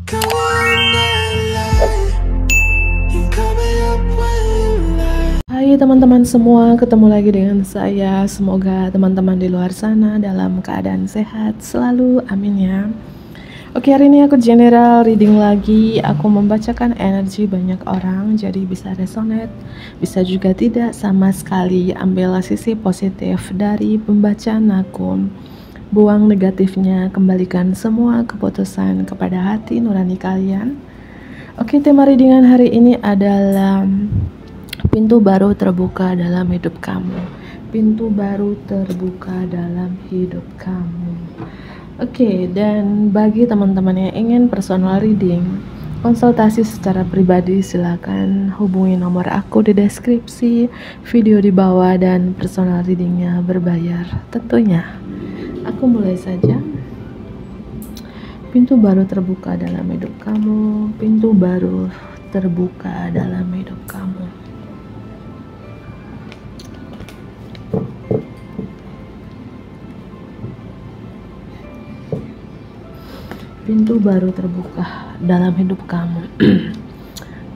Hai teman-teman semua, ketemu lagi dengan saya. Semoga teman-teman di luar sana dalam keadaan sehat selalu, amin ya. Oke, hari ini aku general reading lagi. Aku membacakan energi banyak orang, jadi bisa resonate, bisa juga tidak sama sekali. Ambil sisi positif dari pembacaan aku. Buang negatifnya, kembalikan semua keputusan kepada hati nurani kalian. Oke, tema readingan hari ini adalah pintu baru terbuka dalam hidup kamu. Pintu baru terbuka dalam hidup kamu. Oke, dan bagi teman-teman yang ingin personal reading, konsultasi secara pribadi, silakan hubungi nomor aku di deskripsi video di bawah, dan personal readingnya berbayar tentunya. Aku mulai saja. Pintu baru terbuka dalam hidup kamu. Pintu baru terbuka dalam hidup kamu. Pintu baru terbuka dalam hidup kamu.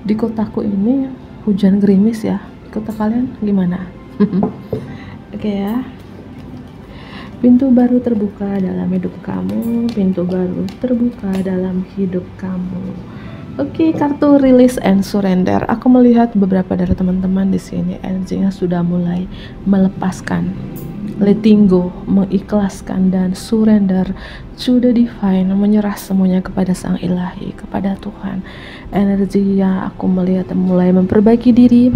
Di kotaku ini hujan gerimis ya. Di kota kalian gimana? Oke ya. Pintu baru terbuka dalam hidup kamu. Pintu baru terbuka dalam hidup kamu. Oke, kartu release and surrender. Aku melihat beberapa dari teman-teman di sini energinya sudah mulai melepaskan, letting go, mengikhlaskan dan surrender to the divine, menyerah semuanya kepada Sang Ilahi, kepada Tuhan. Energi yang aku melihat mulai memperbaiki diri,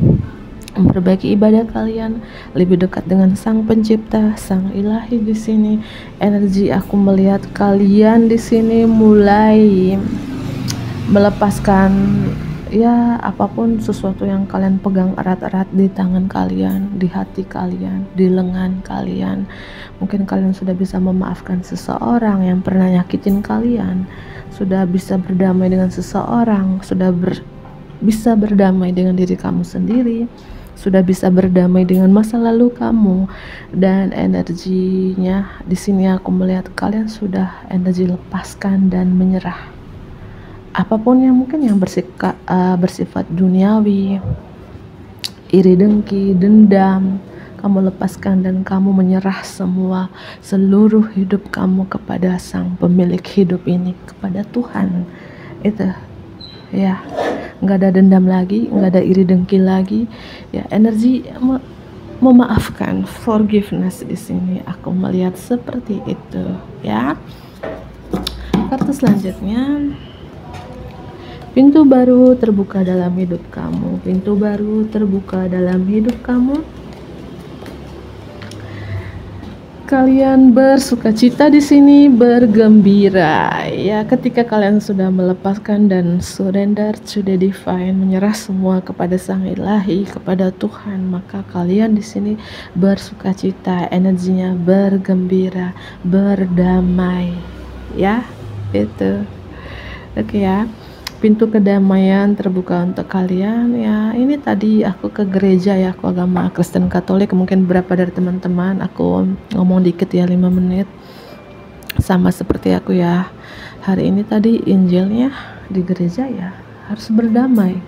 memperbaiki ibadah kalian, lebih dekat dengan Sang Pencipta, Sang Ilahi di sini. Energi aku melihat kalian di sini mulai melepaskan ya apapun sesuatu yang kalian pegang erat-erat di tangan kalian, di hati kalian, di lengan kalian. Mungkin kalian sudah bisa memaafkan seseorang yang pernah nyakitin kalian, sudah bisa berdamai dengan seseorang, sudah bisa berdamai dengan diri kamu sendiri, sudah bisa berdamai dengan masa lalu kamu. Dan energinya di sini aku melihat kalian sudah energi lepaskan dan menyerah. Apapun yang mungkin yang bersifat duniawi, iri dengki, dendam, kamu lepaskan dan kamu menyerah semua, seluruh hidup kamu kepada Sang Pemilik hidup ini, kepada Tuhan. Itu ya, nggak ada dendam lagi, nggak ada iri dengki lagi ya. Energi memaafkan, forgiveness di sini aku melihat seperti itu ya. Kartu selanjutnya, pintu baru terbuka dalam hidup kamu. Pintu baru terbuka dalam hidup kamu. Kalian bersukacita di sini, bergembira ya. Ketika kalian sudah melepaskan dan surrender to the divine, menyerah semua kepada Sang Ilahi, kepada Tuhan, maka kalian di sini bersukacita, energinya bergembira, berdamai ya. Itu oke ya. Pintu kedamaian terbuka untuk kalian ya. Ini tadi aku ke gereja ya, aku agama Kristen Katolik. Mungkin berapa dari teman-teman aku ngomong dikit ya, 5 menit, sama seperti aku ya. Hari ini tadi Injilnya di gereja ya, harus berdamai.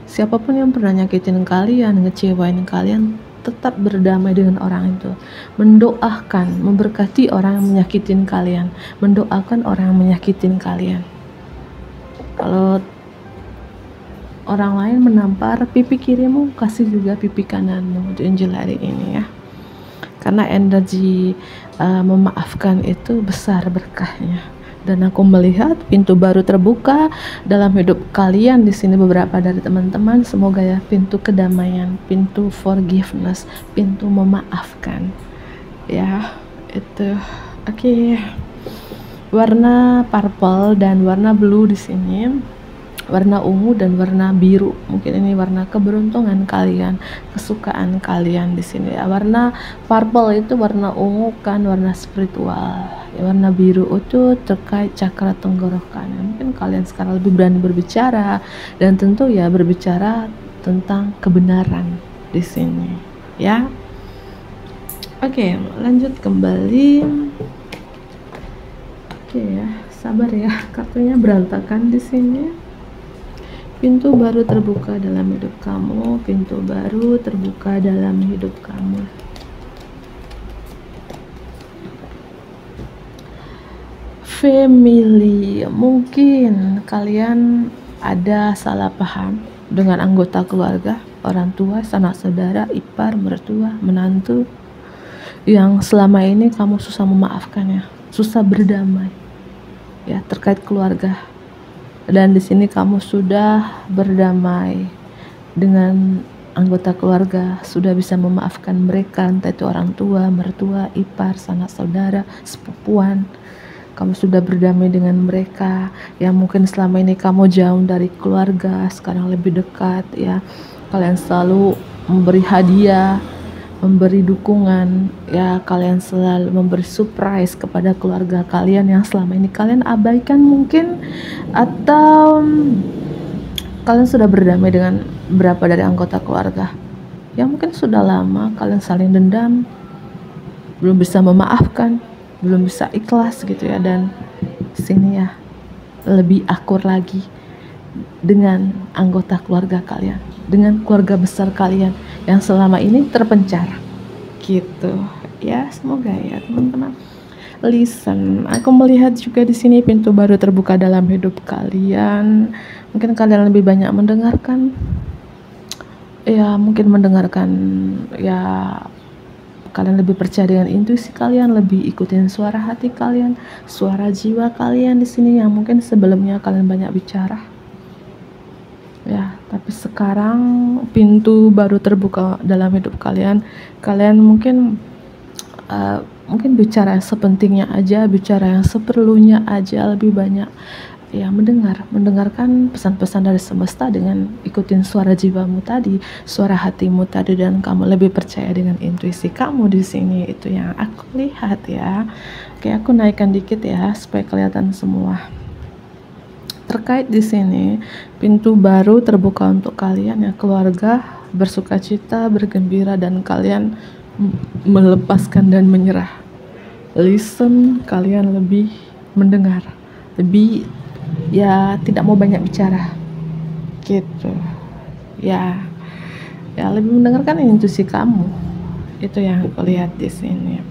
Siapapun yang pernah nyakitin kalian, ngecewain kalian, tetap berdamai dengan orang itu. Mendoakan, memberkati orang yang menyakitin kalian, mendoakan orang yang menyakitin kalian. Kalau orang lain menampar pipi kirimu, kasih juga pipi kananmu. Itu Injil hari ini ya. Karena energi memaafkan itu besar berkahnya. Dan aku melihat pintu baru terbuka dalam hidup kalian di sini, beberapa dari teman-teman. Semoga ya, pintu kedamaian, pintu forgiveness, pintu memaafkan. Ya, itu. Oke. Warna purple dan warna blue di sini, warna ungu dan warna biru. Mungkin ini warna keberuntungan kalian, kesukaan kalian di sini. Warna purple itu warna ungu kan, warna spiritual. Warna biru itu terkait cakra tenggorokan. Mungkin kalian sekarang lebih berani berbicara, dan tentu ya berbicara tentang kebenaran di sini ya. Oke, lanjut kembali. Oke ya, sabar ya, kartunya berantakan di sini. Pintu baru terbuka dalam hidup kamu, pintu baru terbuka dalam hidup kamu. Family, mungkin kalian ada salah paham dengan anggota keluarga, orang tua, sanak saudara, ipar, mertua, menantu, yang selama ini kamu susah memaafkannya, susah berdamai ya terkait keluarga. Dan di sini kamu sudah berdamai dengan anggota keluarga, sudah bisa memaafkan mereka, entah itu orang tua, mertua, ipar, sanak saudara, sepupuan. Kamu sudah berdamai dengan mereka yang mungkin selama ini kamu jauh dari keluarga, sekarang lebih dekat ya. Kalian selalu memberi hadiah, memberi dukungan ya, kalian selalu memberi surprise kepada keluarga kalian yang selama ini kalian abaikan mungkin, atau kalian sudah berdamai dengan beberapa dari anggota keluarga yang mungkin sudah lama kalian saling dendam, belum bisa memaafkan, belum bisa ikhlas gitu ya. Dan sini ya lebih akur lagi dengan anggota keluarga kalian, dengan keluarga besar kalian yang selama ini terpencar gitu ya. Semoga ya teman-teman. Listen, aku melihat juga di sini pintu baru terbuka dalam hidup kalian. Mungkin kalian lebih banyak mendengarkan ya, mungkin mendengarkan ya, kalian lebih percaya dengan intuisi kalian, lebih ikutin suara hati kalian, suara jiwa kalian di sini yang mungkin sebelumnya kalian banyak bicara ya, tapi sekarang pintu baru terbuka dalam hidup kalian. Kalian mungkin bicara yang sepentingnya aja, bicara yang seperlunya aja, lebih banyak ya mendengarkan pesan-pesan dari semesta dengan ikutin suara jiwamu tadi, suara hatimu tadi, dan kamu lebih percaya dengan intuisi kamu di sini. Itu yang aku lihat ya. Oke, aku naikkan dikit ya supaya kelihatan semua. Terkait di sini, pintu baru terbuka untuk kalian ya, keluarga bersukacita, bergembira, dan kalian melepaskan dan menyerah. Listen, kalian lebih mendengar, lebih ya tidak mau banyak bicara gitu ya, lebih mendengarkan intuisi kamu. Itu yang aku lihat di sini.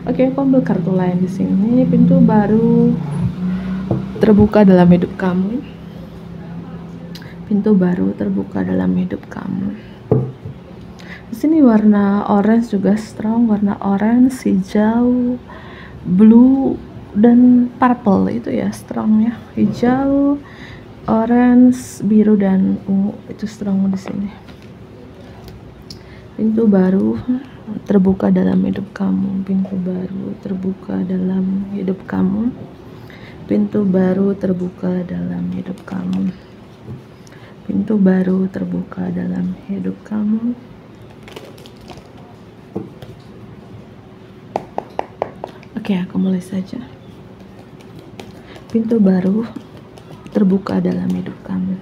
Oke, aku ambil kartu lain di sini. Pintu baru terbuka dalam hidup kamu, pintu baru terbuka dalam hidup kamu. Di sini warna orange juga strong, warna orange, hijau, blue, dan purple itu ya strong ya. Hijau, orange, biru, dan ungu itu strong di sini. Pintu baru terbuka dalam hidup kamu, pintu baru terbuka dalam hidup kamu, pintu baru terbuka dalam hidup kamu, pintu baru terbuka dalam hidup kamu. Oke, aku mulai saja. Pintu baru terbuka dalam hidup kamu.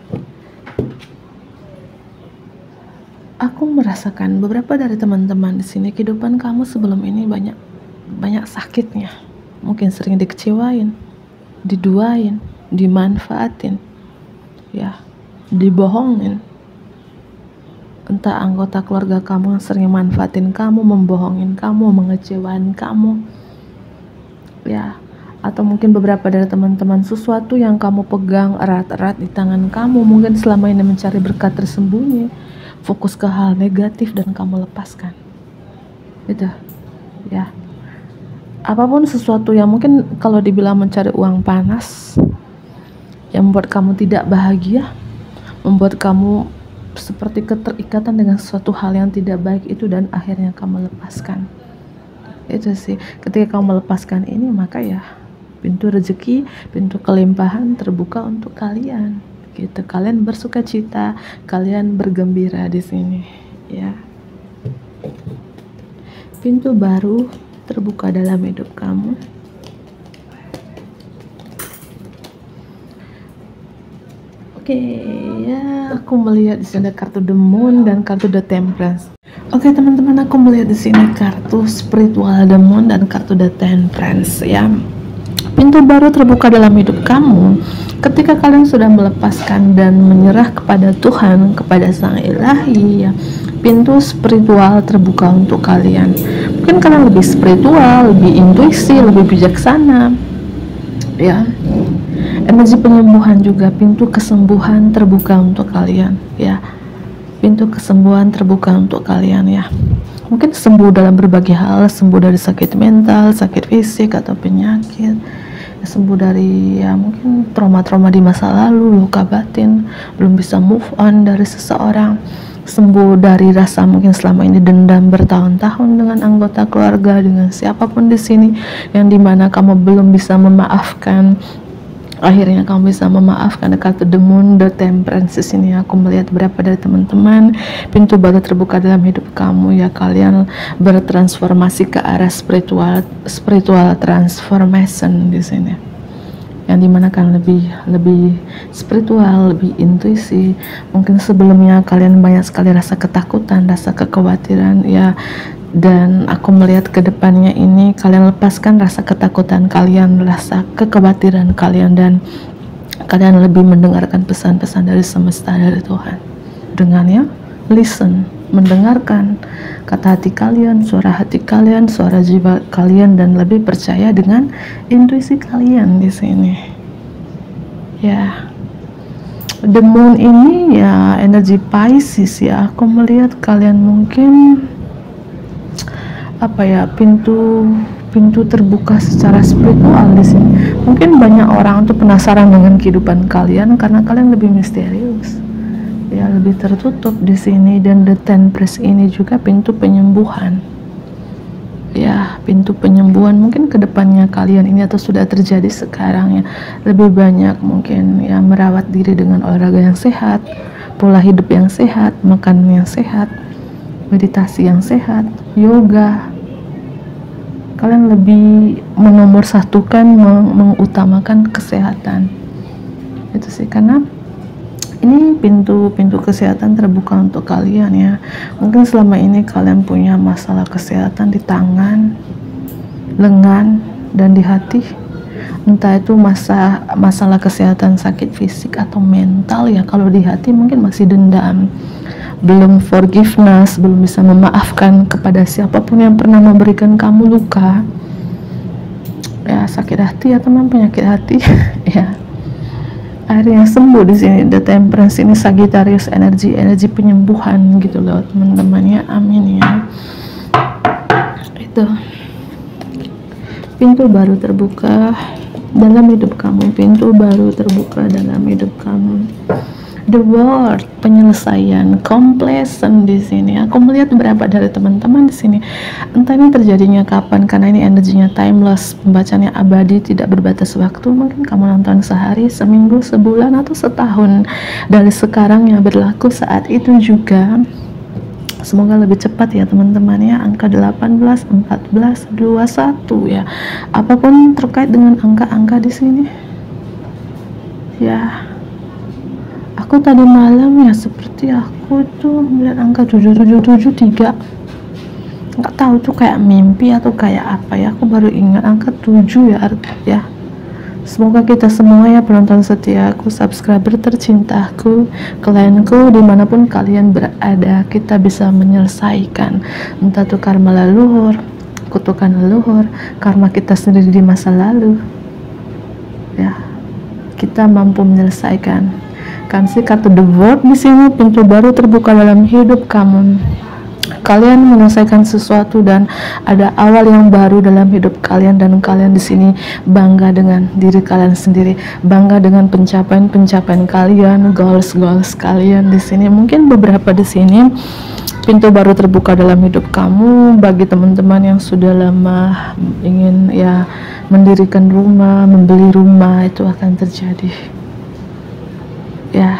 Aku merasakan beberapa dari teman-teman di sini, kehidupan kamu sebelum ini banyak sakitnya. Mungkin sering dikecewain, diduain, dimanfaatin ya, dibohongin. Entah anggota keluarga kamu yang sering manfaatin kamu, membohongin kamu, mengecewain kamu ya, atau mungkin beberapa dari teman-teman, sesuatu yang kamu pegang erat-erat di tangan kamu mungkin selama ini mencari berkat tersembunyi, fokus ke hal negatif dan kamu lepaskan itu ya. Apapun sesuatu yang mungkin kalau dibilang mencari uang panas, yang membuat kamu tidak bahagia, membuat kamu seperti keterikatan dengan suatu hal yang tidak baik itu, dan akhirnya kamu lepaskan. Itu sih, ketika kamu melepaskan ini, maka ya pintu rezeki, pintu kelimpahan terbuka untuk kalian gitu. Kalian bersukacita, kalian bergembira di sini ya. Pintu baru terbuka dalam hidup kamu. Oke ya, aku melihat di sini kartu The Moon dan kartu The Temperance. Oke teman-teman, aku melihat di sini kartu Spiritual The Moon dan kartu The Temperance ya. Pintu baru terbuka dalam hidup kamu ketika kalian sudah melepaskan dan menyerah kepada Tuhan, kepada Sang Ilahi, ya. Pintu spiritual terbuka untuk kalian. Mungkin kalian lebih spiritual, lebih intuisi, lebih bijaksana, ya. Energi penyembuhan juga, pintu kesembuhan terbuka untuk kalian, ya. Pintu kesembuhan terbuka untuk kalian, ya. Mungkin sembuh dalam berbagai hal, sembuh dari sakit mental, sakit fisik atau penyakit, sembuh dari ya mungkin trauma-trauma di masa lalu, luka batin, belum bisa move on dari seseorang, sembuh dari rasa mungkin selama ini dendam bertahun-tahun dengan anggota keluarga, dengan siapapun di sini, yang dimana kamu belum bisa memaafkan. Akhirnya kamu bisa memaafkan. Kartu The Moon, The Temperance ini aku melihat berapa dari teman-teman, pintu baru terbuka dalam hidup kamu, ya. Kalian bertransformasi ke arah spiritual transformation di sini, yang dimana kan lebih spiritual, lebih intuisi. Mungkin sebelumnya kalian banyak sekali rasa ketakutan, rasa kekhawatiran, ya. Dan aku melihat ke depannya ini kalian lepaskan rasa ketakutan kalian, rasa kekhawatiran kalian, dan kalian lebih mendengarkan pesan-pesan dari semesta, dari Tuhan. Dengannya, listen, mendengarkan kata hati kalian, suara hati kalian, suara jiwa kalian, dan lebih percaya dengan intuisi kalian di sini, ya. The Moon ini ya energi Pisces, ya. Aku melihat kalian mungkin apa ya, pintu terbuka secara spiritual di sini. Mungkin banyak orang tuh penasaran dengan kehidupan kalian karena kalian lebih misterius, ya, lebih tertutup di sini. Dan The Temperance ini juga pintu penyembuhan, ya, pintu penyembuhan. Mungkin kedepannya kalian ini atau sudah terjadi sekarang, ya, lebih banyak mungkin ya merawat diri dengan olahraga yang sehat, pola hidup yang sehat, makanan yang sehat, meditasi yang sehat, yoga. Kalian lebih menomorsatukan, mengutamakan kesehatan. Itu sih, karena ini pintu kesehatan terbuka untuk kalian, ya. Mungkin selama ini kalian punya masalah kesehatan di tangan, lengan, dan di hati. Entah itu masalah kesehatan sakit fisik atau mental, ya. Kalau di hati mungkin masih dendam, belum forgiveness, belum bisa memaafkan kepada siapapun yang pernah memberikan kamu luka, ya, sakit hati atau memang penyakit hati, ya. Akhirnya sembuh di sini. The Temperance ini Sagittarius, energi penyembuhan gitu loh teman-temannya. Amin, ya. Itu pintu baru terbuka dalam hidup kamu, pintu baru terbuka dalam hidup kamu. The World, penyelesaian, completion di sini. Aku melihat beberapa dari teman-teman di sini. Entah ini terjadinya kapan, karena ini energinya timeless, pembacanya abadi, tidak berbatas waktu. Mungkin kamu nonton sehari, seminggu, sebulan, atau setahun dari sekarang yang berlaku saat itu juga. Semoga lebih cepat, ya teman-teman, ya. Angka 18, 14, 21, ya. Apapun terkait dengan angka-angka di sini, ya. Aku tadi malam ya seperti aku tuh melihat angka 7773. Nggak tahu tuh kayak mimpi atau kayak apa, ya. Aku baru ingat angka 7, ya. Semoga kita semua, ya, penonton setiaku, subscriber tercintaku, klienku, dimanapun kalian berada, kita bisa menyelesaikan entah itu karma leluhur, kutukan leluhur, karma kita sendiri di masa lalu, ya. Kita mampu menyelesaikan. Kan sih kartu The World di sini, pintu baru terbuka dalam hidup kamu. Kalian menyelesaikan sesuatu dan ada awal yang baru dalam hidup kalian, dan kalian di sini bangga dengan diri kalian sendiri, bangga dengan pencapaian kalian, goals kalian di sini. Mungkin beberapa di sini pintu baru terbuka dalam hidup kamu. Bagi teman-teman yang sudah lama ingin, ya, mendirikan rumah, membeli rumah, itu akan terjadi, ya.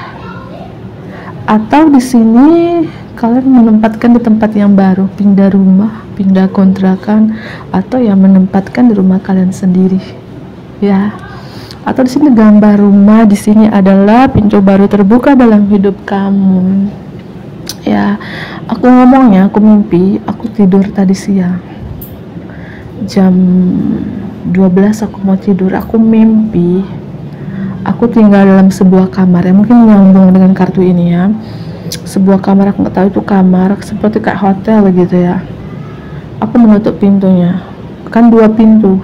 Atau di sini kalian menempatkan di tempat yang baru, pindah rumah, pindah kontrakan, atau yang menempatkan di rumah kalian sendiri, ya. Atau di sini gambar rumah di sini adalah pintu baru terbuka dalam hidup kamu, ya. Aku ngomongnya, aku mimpi, aku tidur tadi siang. jam 12 aku mau tidur, aku mimpi aku tinggal dalam sebuah kamar ya, mungkin nyambung dengan kartu ini ya. Sebuah kamar, aku nggak tahu itu kamar seperti kayak hotel gitu ya. Aku menutup pintunya, kan 2 pintu,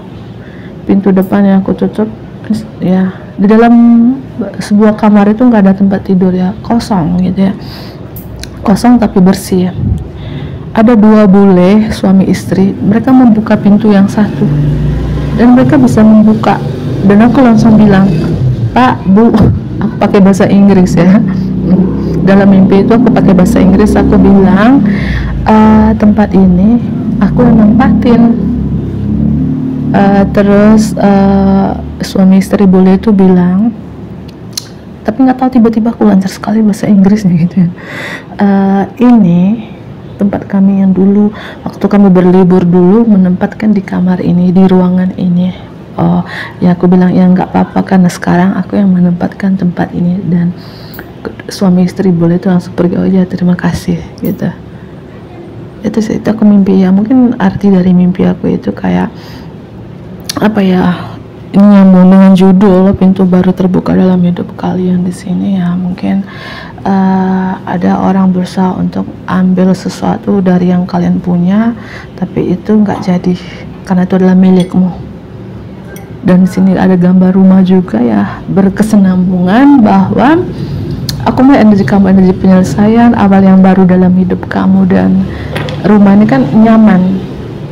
pintu depan yang aku tutup ya. Di dalam sebuah kamar itu nggak ada tempat tidur ya, kosong gitu ya, kosong tapi bersih ya. Ada 2 bule suami istri, mereka membuka pintu yang satu dan mereka bisa membuka, dan aku langsung bilang, Pak, Bu, aku pakai bahasa Inggris ya. Dalam mimpi itu aku pakai bahasa Inggris, aku bilang, tempat ini aku yang nempatin. Terus suami istri bule itu bilang, tapi nggak tahu tiba-tiba aku lancar sekali bahasa Inggrisnya gitu ya. Ini tempat kami yang dulu waktu kami berlibur dulu menempatkan di kamar ini, di ruangan ini. Oh ya, aku bilang ya nggak apa-apa karena sekarang aku yang menempatkan tempat ini. Dan suami istri boleh itu langsung pergi, oh ya terima kasih gitu. Itu sih, itu aku mimpi ya. Mungkin arti dari mimpi aku itu kayak apa ya, ini nyambung dengan judul pintu baru terbuka dalam hidup kalian di sini ya. Mungkin ada orang berusaha untuk ambil sesuatu dari yang kalian punya, tapi itu nggak jadi karena itu adalah milikmu. Dan di sini ada gambar rumah juga ya, berkesinambungan bahwa aku melihat energi kamu, energi penyelesaian, awal yang baru dalam hidup kamu. Dan rumah ini kan nyaman,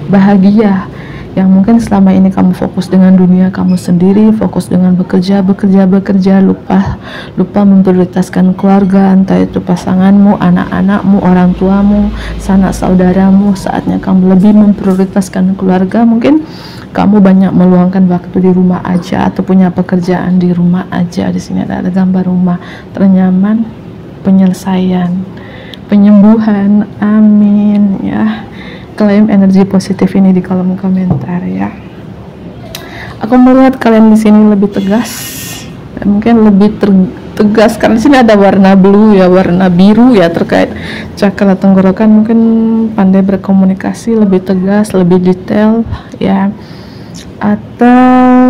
bahagia, yang mungkin selama ini kamu fokus dengan dunia kamu sendiri, fokus dengan bekerja, lupa memprioritaskan keluarga, entah itu pasanganmu, anak-anakmu, orang tuamu, sanak saudaramu. Saatnya kamu lebih memprioritaskan keluarga. Mungkin kamu banyak meluangkan waktu di rumah aja atau punya pekerjaan di rumah aja. Di sini ada gambar rumah ternyaman, penyelesaian, penyembuhan. Amin ya. Klaim energi positif ini di kolom komentar ya. Aku melihat kalian di sini lebih tegas, mungkin lebih tegas karena di sini ada warna blue ya, warna biru ya, terkait cakra tenggorokan. Mungkin pandai berkomunikasi, lebih tegas, lebih detail ya, atau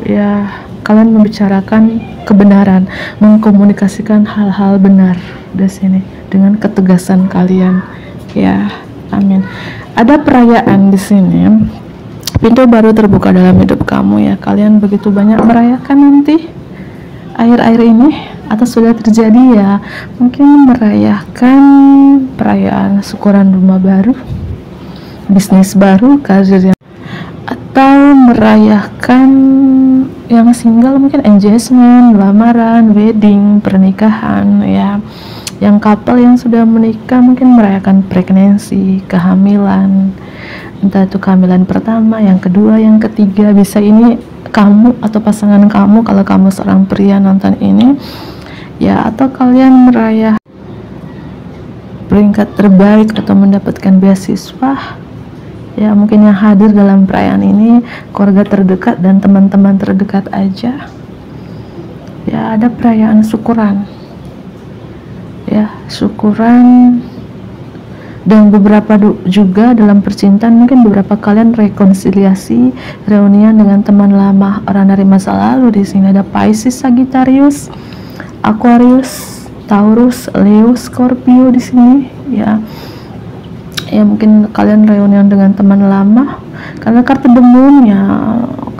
ya kalian membicarakan kebenaran, mengkomunikasikan hal-hal benar di sini dengan ketegasan kalian ya. Amin. Ada perayaan di sini. Pintu baru terbuka dalam hidup kamu ya. Kalian begitu banyak merayakan nanti akhir-akhir ini, atau sudah terjadi ya. Mungkin merayakan perayaan syukuran rumah baru, bisnis baru, karir yang, atau merayakan yang single mungkin engagement, lamaran, wedding, pernikahan ya. Yang couple yang sudah menikah mungkin merayakan pregnancy, kehamilan, entah itu kehamilan pertama, yang kedua, yang ketiga. Bisa ini kamu atau pasangan kamu kalau kamu seorang pria nonton ini ya, atau kalian merayakan peringkat terbaik atau mendapatkan beasiswa ya. Mungkin yang hadir dalam perayaan ini keluarga terdekat dan teman-teman terdekat aja ya. Ada perayaan syukuran ya, syukuran. Dan beberapa juga dalam percintaan, mungkin beberapa kalian rekonsiliasi, reunian dengan teman lama, orang dari masa lalu. Di sini ada Pisces, Sagittarius, Aquarius, Taurus, Leo, Scorpio di sini ya. Ya mungkin kalian reunian dengan teman lama karena kartu The Moon ya.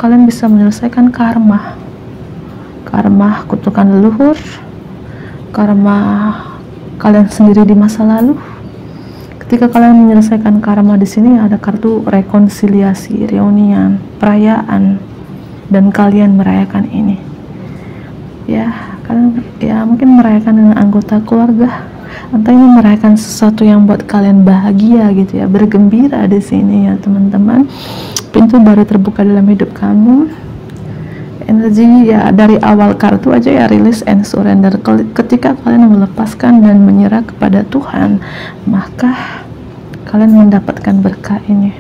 Kalian bisa menyelesaikan karma, kutukan leluhur, karma kalian sendiri di masa lalu. Ketika kalian menyelesaikan karma di sini ada kartu rekonsiliasi, reunian, perayaan, dan kalian merayakan ini. Ya, kalian ya mungkin merayakan dengan anggota keluarga, atau ini merayakan sesuatu yang buat kalian bahagia gitu ya, bergembira di sini ya teman-teman. Pintu baru terbuka dalam hidup kamu. Energi ya dari awal kartu aja ya, release and surrender. Ketika kalian melepaskan dan menyerah kepada Tuhan, maka kalian mendapatkan berkah ini,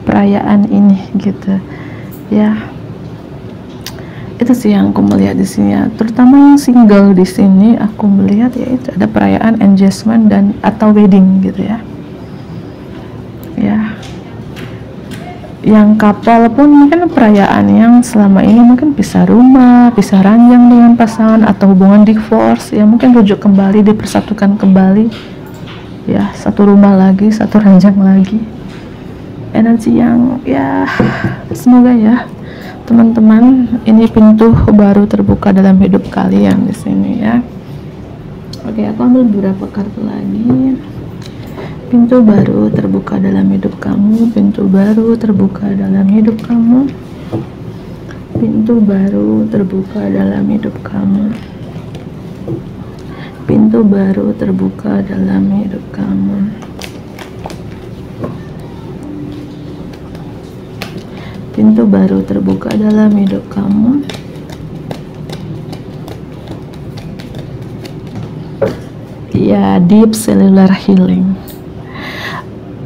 perayaan ini gitu ya. Itu sih yang aku melihat di sini ya, terutama yang single di sini aku melihat ya, itu ada perayaan engagement dan atau wedding gitu ya. Ya yang couple pun mungkin perayaan yang selama ini mungkin pisah rumah, pisah ranjang dengan pasangan, atau hubungan divorce, ya mungkin rujuk kembali, dipersatukan kembali, ya satu rumah lagi, satu ranjang lagi. Energi yang ya semoga ya teman-teman, ini pintu baru terbuka dalam hidup kalian di sini ya. Oke, aku ambil beberapa kartu lagi. Pintu baru terbuka dalam hidup kamu, pintu baru terbuka dalam hidup kamu, pintu baru terbuka dalam hidup kamu, pintu baru terbuka dalam hidup kamu, pintu baru terbuka dalam hidup kamu. Ya, deep cellular healing,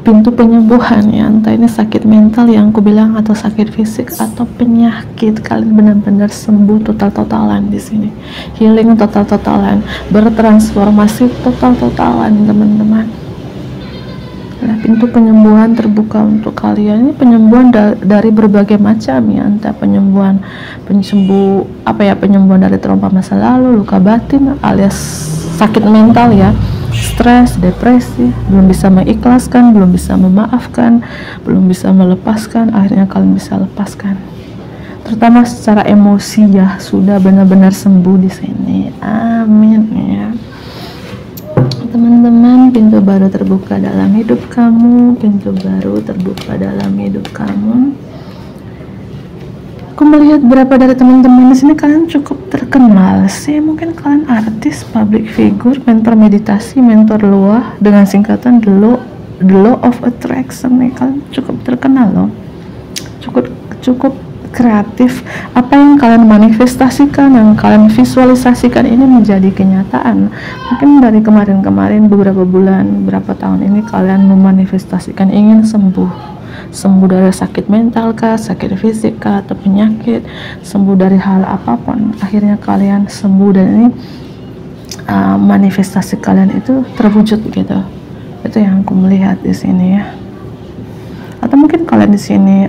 pintu penyembuhan ya, entah ini sakit mental yang aku bilang atau sakit fisik atau penyakit, kalian benar-benar sembuh total-totalan di sini. Healing total-totalan, bertransformasi total-totalan teman-teman. Nah, pintu penyembuhan terbuka untuk kalian. Ini penyembuhan dari berbagai macam ya, entah penyembuhan penyembuhan dari trauma masa lalu, luka batin alias sakit mental ya, stres, depresi, belum bisa mengikhlaskan, belum bisa memaafkan, belum bisa melepaskan, akhirnya kalian bisa lepaskan. Terutama secara emosi ya, sudah benar-benar sembuh di sini. Amin ya. Teman-teman, pintu baru terbuka dalam hidup kamu, pintu baru terbuka dalam hidup kamu. Aku melihat berapa dari teman-teman di sini kalian cukup terkenal sih, mungkin kalian artis, public figure, mentor meditasi, mentor luah, dengan singkatan the law of attraction nih. Kalian cukup terkenal loh, cukup kreatif. Apa yang kalian manifestasikan, yang kalian visualisasikan ini menjadi kenyataan. Mungkin dari kemarin-kemarin, beberapa bulan, beberapa tahun ini kalian memanifestasikan ingin sembuh dari sakit mental kah, sakit fisik kah, atau penyakit, sembuh dari hal apapun. Akhirnya kalian sembuh dan ini manifestasi kalian itu terwujud gitu. Itu yang aku melihat di sini ya. Atau mungkin kalian di sini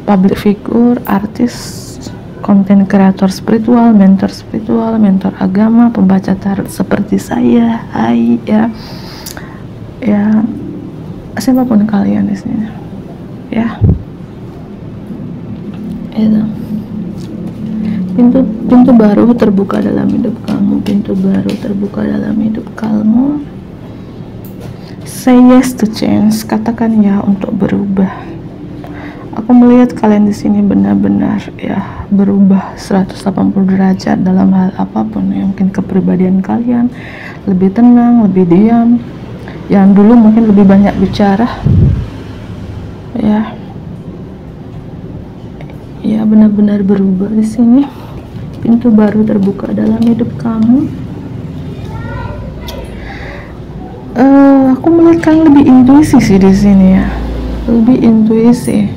public figure, artis, konten kreator spiritual, mentor agama, pembaca tarot seperti saya, ya siapapun kalian di sini ya. Itu pintu baru terbuka dalam hidup kamu, pintu baru terbuka dalam hidup kamu. Say yes to change, katakan ya untuk berubah. Aku melihat kalian di sini benar-benar ya berubah 180 derajat dalam hal apapun ya. Mungkin kepribadian kalian lebih tenang, lebih diam. Yang dulu mungkin lebih banyak bicara ya benar-benar berubah di sini. Pintu baru terbuka dalam hidup kamu. Aku melihat kalian lebih intuisi sih di sini ya, lebih intuisi.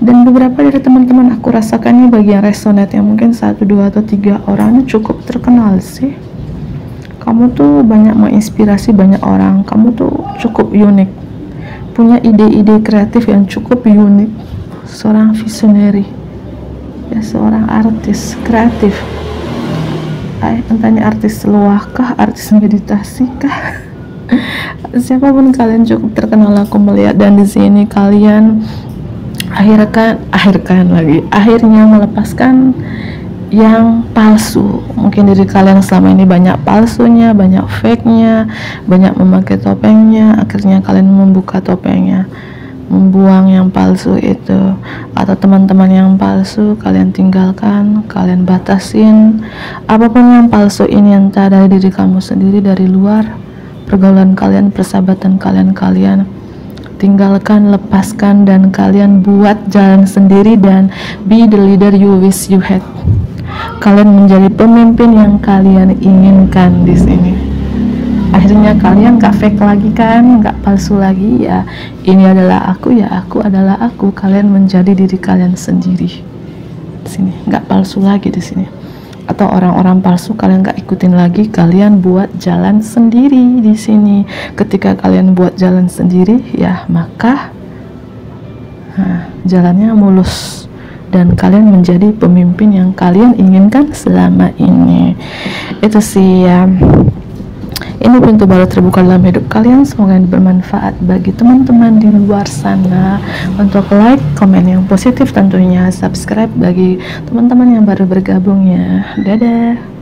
Dan beberapa dari teman-teman aku rasakan ini bagian resonate yang mungkin 1, 2, atau 3 orang ini cukup terkenal sih. Kamu tuh banyak menginspirasi banyak orang, kamu tuh cukup unik, punya ide-ide kreatif yang cukup unik, seorang visionary ya, seorang artis kreatif. Entahnya artis luah kah, artis meditasi kah, siapapun kalian cukup terkenal aku melihat. Dan di sini kalian akhirnya melepaskan yang palsu. Mungkin diri kalian selama ini banyak palsunya, banyak fake-nya, banyak memakai topengnya. Akhirnya kalian membuka topengnya, membuang yang palsu itu. Atau teman-teman yang palsu kalian tinggalkan, kalian batasin. Apapun yang palsu ini, entah dari diri kamu sendiri, dari luar, pergaulan kalian, persahabatan kalian tinggalkan, lepaskan, dan kalian buat jalan sendiri dan be the leader you wish you had. Kalian menjadi pemimpin yang kalian inginkan di sini. Akhirnya kalian gak fake lagi kan, gak palsu lagi ya. Ini adalah aku ya, aku adalah aku. Kalian menjadi diri kalian sendiri di sini, gak palsu lagi di sini. Atau orang-orang palsu kalian gak ikutin lagi, kalian buat jalan sendiri di sini. Ketika kalian buat jalan sendiri ya, maka jalannya mulus dan kalian menjadi pemimpin yang kalian inginkan selama ini. Itu sih ya, ini pintu baru terbuka dalam hidup kalian. Semoga ini bermanfaat bagi teman-teman di luar sana. Untuk like, komen yang positif tentunya, subscribe bagi teman-teman yang baru bergabung ya. Dadah.